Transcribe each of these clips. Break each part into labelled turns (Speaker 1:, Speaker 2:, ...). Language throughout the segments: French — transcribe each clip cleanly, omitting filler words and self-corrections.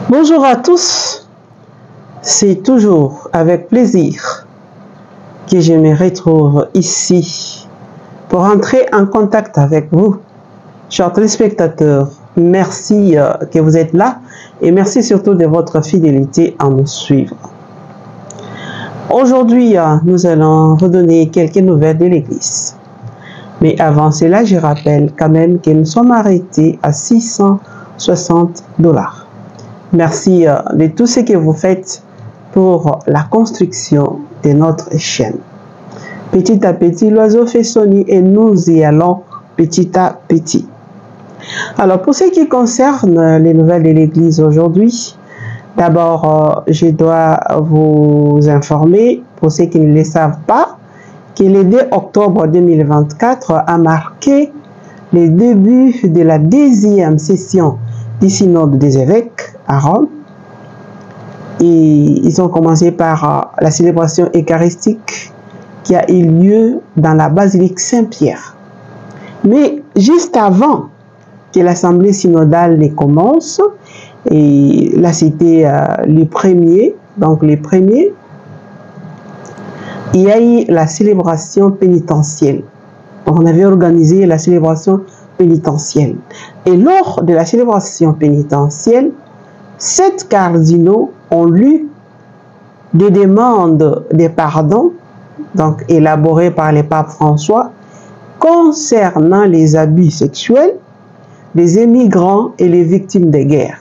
Speaker 1: Bonjour à tous, c'est toujours avec plaisir que je me retrouve ici pour entrer en contact avec vous, chers téléspectateurs. Merci que vous êtes là et merci surtout de votre fidélité à nous suivre. Aujourd'hui, nous allons redonner quelques nouvelles de l'Église. Mais avant cela, je rappelle quand même que nous sommes arrêtés à $660. Merci de tout ce que vous faites pour la construction de notre chaîne. Petit à petit, l'oiseau fait son nid et nous y allons petit à petit. Alors, pour ce qui concerne les nouvelles de l'Église aujourd'hui, d'abord, je dois vous informer, pour ceux qui ne le savent pas, que le 2 octobre 2024 a marqué le début de la 10e session du synode des évêques à Rome. Et ils ont commencé par la célébration eucharistique qui a eu lieu dans la basilique Saint-Pierre. Mais juste avant que l'assemblée synodale ne commence, et là c'était les premiers, il y a eu la célébration pénitentielle. Donc, on avait organisé la célébration pénitentielle. Et lors de la célébration pénitentielle, 7 cardinaux ont lu des demandes de pardon, donc élaborées par le pape François, concernant les abus sexuels des immigrants et les victimes de guerre.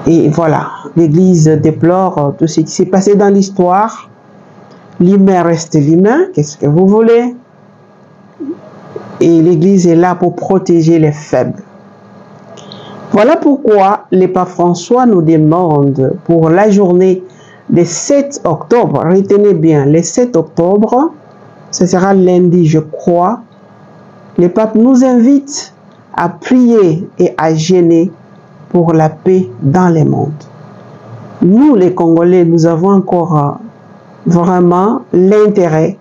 Speaker 1: Et voilà, l'Église déplore tout ce qui s'est passé dans l'histoire. L'humain reste l'humain, qu'est-ce que vous voulez? Et l'Église est là pour protéger les faibles. Voilà pourquoi le pape François nous demande pour la journée du 7 octobre, retenez bien, le 7 octobre, ce sera lundi je crois, le pape nous invite à prier et à jeûner pour la paix dans le monde. Nous les Congolais, nous avons encore vraiment l'intérêt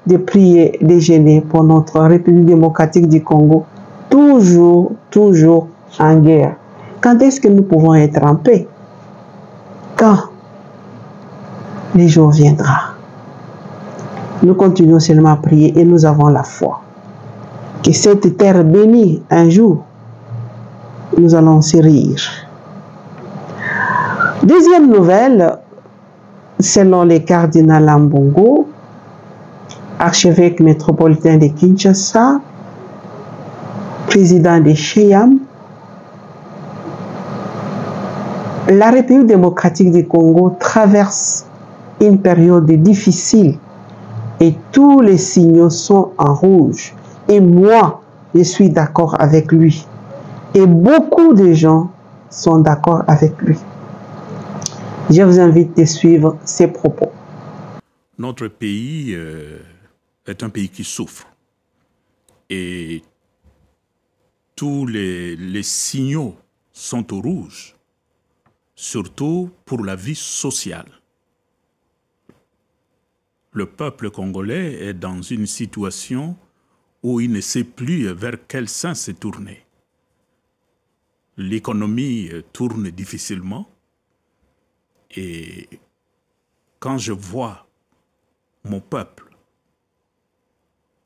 Speaker 1: de prier, de jeûner pour notre République démocratique du Congo, toujours en guerre. Quand est-ce que nous pouvons être en paix? Quand les jours viendra. Nous continuons seulement à prier et nous avons la foi que cette terre bénie, un jour, nous allons se rire. Deuxième nouvelle, selon le cardinal Ambongo, archevêque métropolitain de Kinshasa, président de Cheyam, la République démocratique du Congo traverse une période difficile et tous les signaux sont en rouge. Et moi, je suis d'accord avec lui. Et beaucoup de gens sont d'accord avec lui. Je vous invite à suivre ses propos.
Speaker 2: Notre pays est un pays qui souffre. Et tous les signaux sont au rouge, surtout pour la vie sociale. Le peuple congolais est dans une situation où il ne sait plus vers quel sens se tourner. L'économie tourne difficilement et quand je vois mon peuple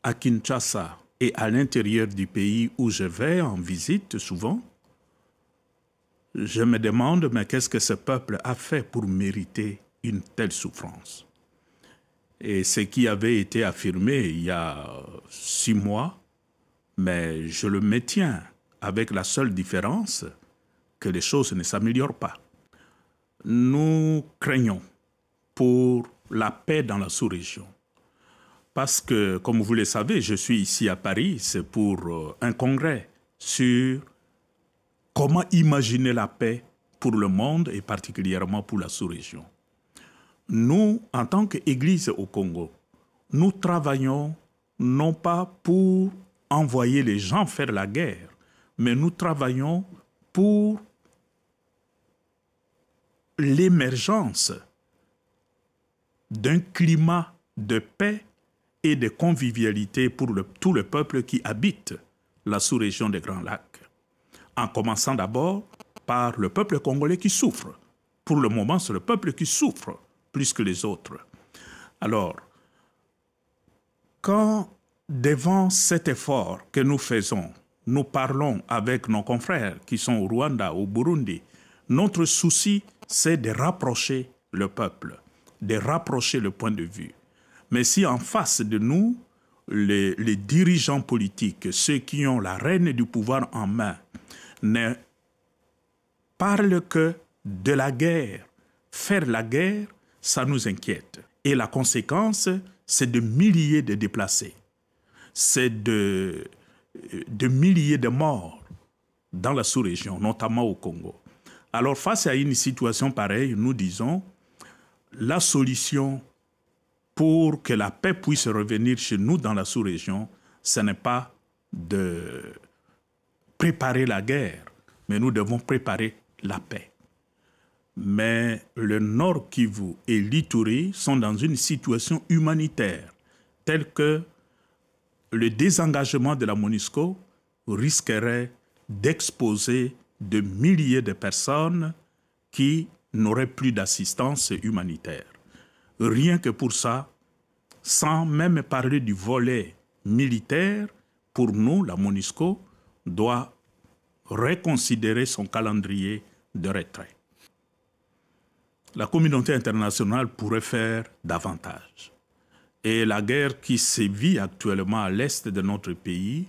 Speaker 2: à Kinshasa et à l'intérieur du pays où je vais en visite souvent, je me demande, mais qu'est-ce que ce peuple a fait pour mériter une telle souffrance? Et ce qui avait été affirmé il y a 6 mois, mais je le maintiens avec la seule différence que les choses ne s'améliorent pas. Nous craignons pour la paix dans la sous-région. Parce que, comme vous le savez, je suis ici à Paris, c'est pour un congrès sur comment imaginer la paix pour le monde et particulièrement pour la sous-région. Nous, en tant qu'Église au Congo, nous travaillons non pas pour envoyer les gens faire la guerre, mais nous travaillons pour l'émergence d'un climat de paix et de convivialité pour tout le peuple qui habite la sous-région des Grands Lacs. En commençant d'abord par le peuple congolais qui souffre. Pour le moment, c'est le peuple qui souffre plus que les autres. Alors, quand devant cet effort que nous faisons, nous parlons avec nos confrères qui sont au Rwanda, au Burundi, notre souci, c'est de rapprocher le peuple, de rapprocher le point de vue. Mais si en face de nous, les dirigeants politiques, ceux qui ont la rêne du pouvoir en main, ne parlent que de la guerre, faire la guerre, ça nous inquiète. Et la conséquence, c'est de milliers de déplacés. C'est de milliers de morts dans la sous-région, notamment au Congo. Alors, face à une situation pareille, nous disons, la solution pour que la paix puisse revenir chez nous dans la sous-région, ce n'est pas de préparer la guerre, mais nous devons préparer la paix. Mais le Nord Kivu et l'Ituri sont dans une situation humanitaire telle que le désengagement de la MONUSCO risquerait d'exposer de milliers de personnes qui n'auraient plus d'assistance humanitaire. Rien que pour ça, sans même parler du volet militaire, pour nous, la MONUSCO doit reconsidérer son calendrier de retrait. La communauté internationale pourrait faire davantage. Et la guerre qui sévit actuellement à l'est de notre pays,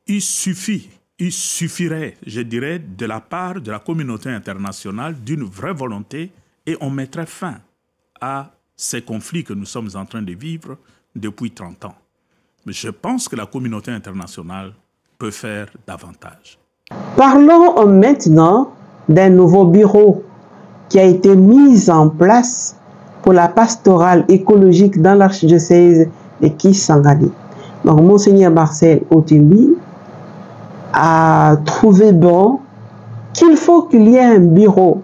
Speaker 2: il suffirait, je dirais, de la part de la communauté internationale d'une vraie volonté et on mettrait fin à ces conflits que nous sommes en train de vivre depuis 30 ans. Mais je pense que la communauté internationale peut faire davantage.
Speaker 1: Parlons maintenant d'un nouveau bureau qui a été mis en place pour la pastorale écologique dans l'archidiocèse de Kisangani. Donc, Monseigneur Marcel Otumbi a trouvé bon qu'il faut qu'il y ait un bureau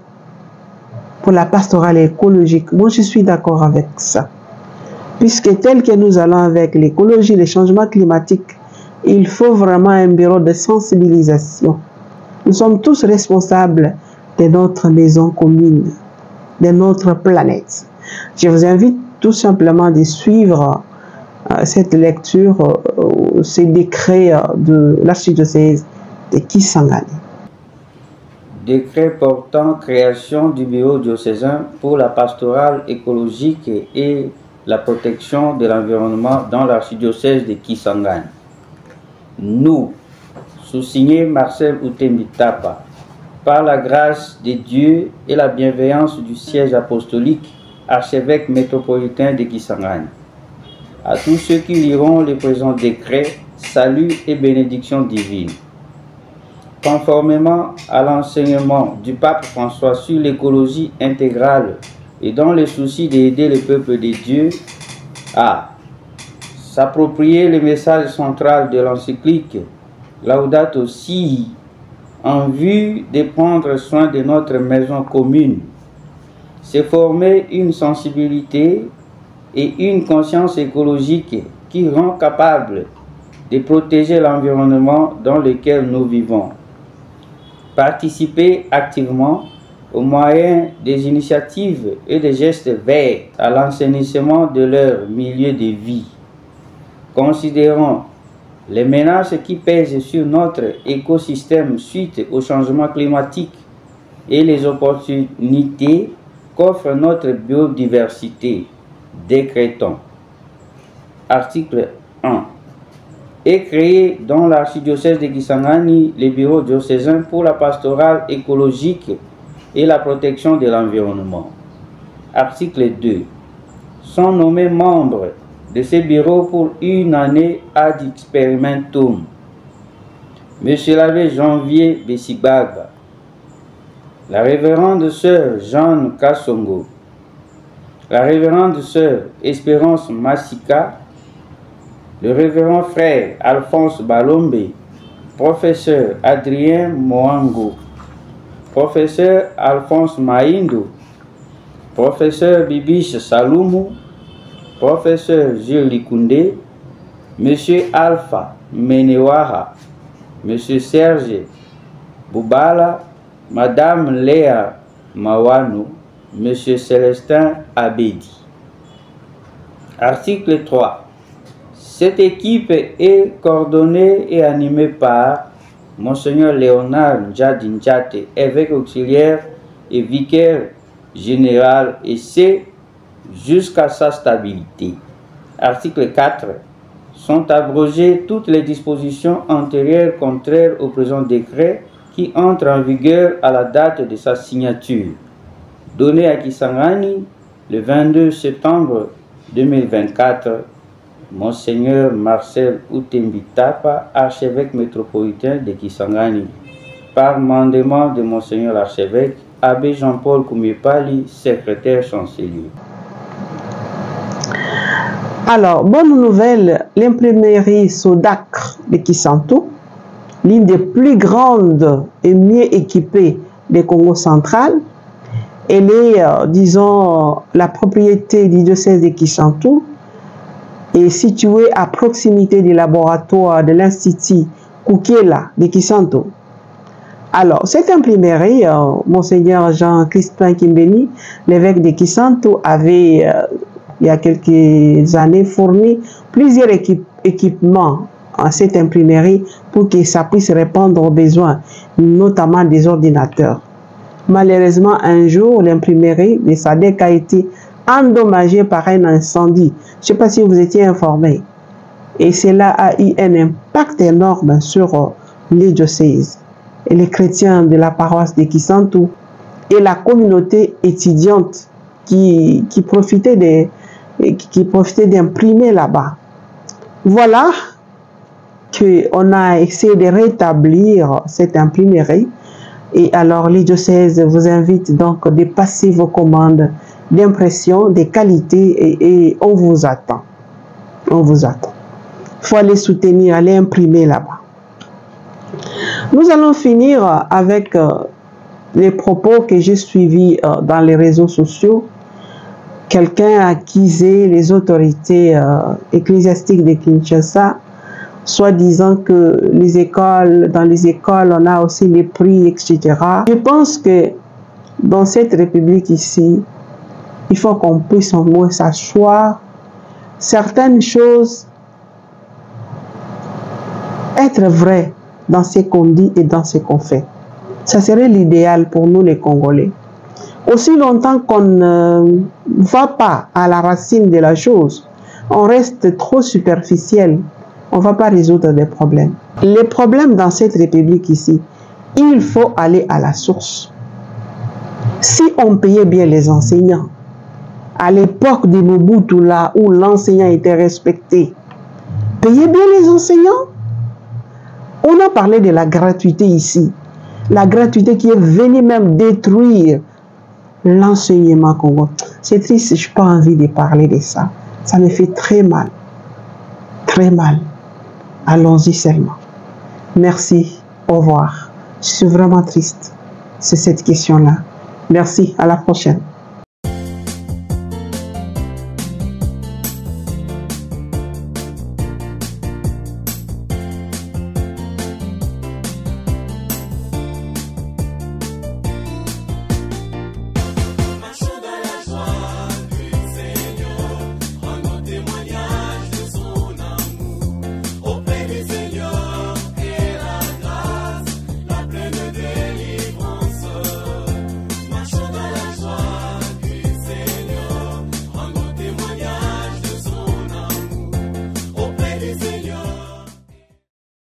Speaker 1: pour la pastorale écologique. Moi, je suis d'accord avec ça. Puisque tel que nous allons avec l'écologie, les changements climatiques, il faut vraiment un bureau de sensibilisation. Nous sommes tous responsables de notre maison commune, de notre planète. Je vous invite tout simplement de suivre cette lecture, ces décrets de l'archidiocèse de Kisangani.
Speaker 3: Décret portant création du bureau diocésain pour la pastorale écologique et la protection de l'environnement dans l'archidiocèse de Kisangani. Nous, sous-signé Marcel Otumbi Tapa, par la grâce de Dieu et la bienveillance du siège apostolique, archevêque métropolitain de Kisangani. À tous ceux qui liront les présents décrets, salut et bénédiction divine. Conformément à l'enseignement du pape François sur l'écologie intégrale et dans le souci d'aider le peuple de Dieu à s'approprier le message central de l'encyclique Laudato Si en vue de prendre soin de notre maison commune, c'est former une sensibilité et une conscience écologique qui rend capable de protéger l'environnement dans lequel nous vivons. Participer activement au moyen des initiatives et des gestes verts à l'assainissement de leur milieu de vie. Considérons les menaces qui pèsent sur notre écosystème suite au changement climatique et les opportunités qu'offre notre biodiversité. Décrétons. Article 1. Est créé dans l'archidiocèse de Kisangani le bureau diocésain pour la pastorale écologique et la protection de l'environnement. Article 2. Sont nommés membres de ces bureaux pour une année ad experimentum. Monsieur l'abbé Janvier Bessibaga, la révérende sœur Jeanne Kassongo, la révérende sœur Espérance Massika, le révérend frère Alphonse Balombe, professeur Adrien Moango, professeur Alphonse Maindo, professeur Bibiche Saloumou, professeur Gilles Likunde, monsieur Alpha Menewaha, monsieur Serge Boubala, Madame Léa Mawano, Monsieur Célestin Abedi. Article 3. Cette équipe est coordonnée et animée par Monseigneur Léonard Ndjadinjate, évêque auxiliaire et vicaire général, et c'est jusqu'à sa stabilité. Article 4. Sont abrogées toutes les dispositions antérieures contraires au présent décret qui entre en vigueur à la date de sa signature. Donné à Kisangani le 22 septembre 2024, Monseigneur Marcel Outembitapa, archevêque métropolitain de Kisangani, par mandement de Monseigneur l'archevêque, Abbé Jean-Paul Koumépali, secrétaire chancelier.
Speaker 1: Alors, bonne nouvelle, l'imprimerie Sodacre de Kisanto, l'une des plus grandes et mieux équipées des Congo central, elle est, disons, la propriété du diocèse de Kisanto, est située à proximité du laboratoire de l'Institut Koukiela de Kisanto. Alors, cette imprimerie, Monseigneur Jean-Crispin Kimbeni, l'évêque de Kisanto, avait, il y a quelques années, fourni plusieurs équipements à cette imprimerie pour que ça puisse répondre aux besoins, notamment des ordinateurs. Malheureusement, un jour, l'imprimerie de SADEC a été endommagée par un incendie. Je ne sais pas si vous étiez informés. Et cela a eu un impact énorme sur les diocèses et les chrétiens de la paroisse de Kisanto et la communauté étudiante qui profitait d'imprimer là-bas. Voilà qu'on a essayé de rétablir cette imprimerie. Et alors, les diocèses vous invitent donc de passer vos commandes d'impression, de qualité, et on vous attend. On vous attend. Il faut aller soutenir, aller imprimer là-bas. Nous allons finir avec les propos que j'ai suivis dans les réseaux sociaux. Quelqu'un a accusé les autorités ecclésiastiques de Kinshasa, soit disant que dans les écoles, on a aussi les prix, etc. Je pense que dans cette république ici, il faut qu'on puisse au moins s'asseoir. Certaines choses être vraies dans ce qu'on dit et dans ce qu'on fait. Ça serait l'idéal pour nous les Congolais. Aussi longtemps qu'on ne va pas à la racine de la chose, on reste trop superficiel, on ne va pas résoudre des problèmes. Les problèmes dans cette république ici, il faut aller à la source. Si on payait bien les enseignants, à l'époque de Mobutu, là où l'enseignant était respecté, payez bien les enseignants. On a parlé de la gratuité ici. La gratuité qui est venue même détruire l'enseignement congolais. C'est triste, je n'ai pas envie de parler de ça. Ça me fait très mal. Très mal. Allons-y seulement. Merci. Au revoir. Je suis vraiment triste. C'est cette question-là. Merci. À la prochaine.